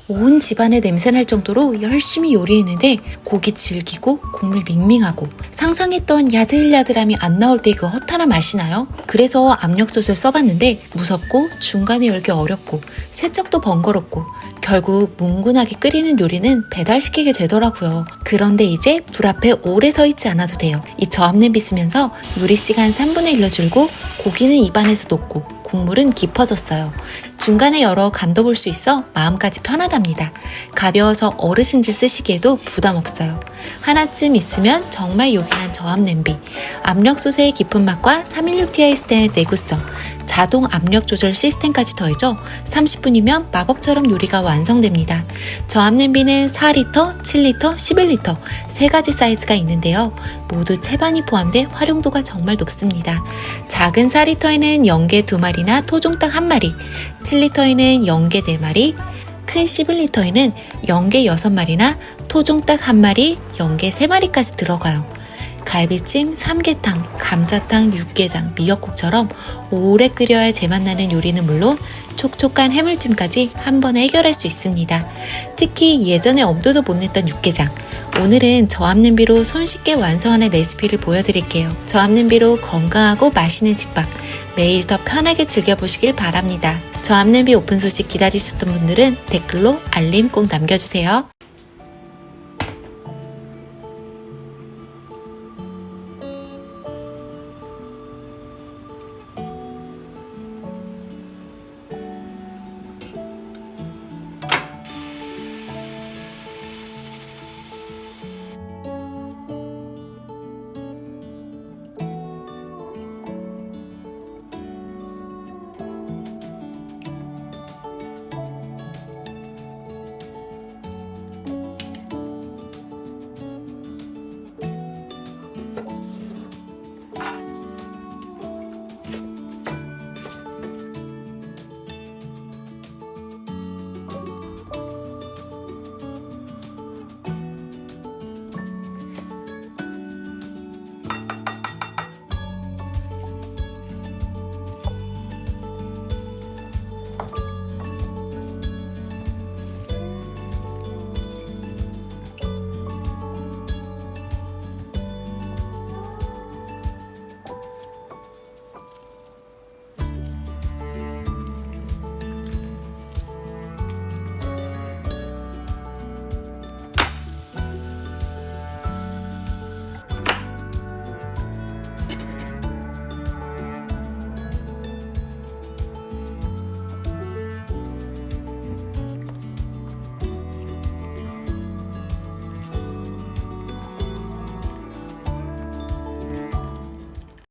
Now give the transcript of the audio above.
온 집안에 냄새날 정도로 열심히 요리했는데 고기 질기고 국물 밍밍하고 상상했던 야들야들함이 안 나올 때 그 허탈함 아시나요? 그래서 압력솥을 써봤는데 무섭고 중간에 열기 어렵고 세척도 번거롭고 결국 뭉근하게 끓이는 요리는 배달시키게 되더라고요. 그런데 이제 불 앞에 오래 서 있지 않아도 돼요. 이 저압냄비 쓰면서 요리 시간 3분의 1로 줄고 고기는 입안에서 녹고 국물은 깊어졌어요. 중간에 열어 간도 볼 수 있어 마음까지 편하답니다. 가벼워서 어르신들 쓰시기에도 부담 없어요. 하나쯤 있으면 정말 요긴한 저압냄비. 압력솥의 깊은 맛과 316ti 스텐의 내구성, 자동 압력 조절 시스템까지 더해져 30분이면 마법처럼 요리가 완성됩니다. 저압냄비는 4리터, 7리터, 11리터 세 가지 사이즈가 있는데요. 모두 채반이 포함돼 활용도가 정말 높습니다. 작은 4리터에는 영개 2마리나 토종닭 1마리, 7리터에는 영개 4마리, 큰 11리터에는 영개 6마리나 토종닭 1마리, 영개 3마리까지 들어가요. 갈비찜, 삼계탕, 감자탕, 육개장, 미역국처럼 오래 끓여야 제맛나는 요리는 물론 촉촉한 해물찜까지 한 번에 해결할 수 있습니다. 특히 예전에 엄두도 못 냈던 육개장, 오늘은 저압냄비로 손쉽게 완성하는 레시피를 보여드릴게요. 저압냄비로 건강하고 맛있는 집밥, 매일 더 편하게 즐겨보시길 바랍니다. 저압냄비 오픈 소식 기다리셨던 분들은 댓글로 알림 꼭 남겨주세요.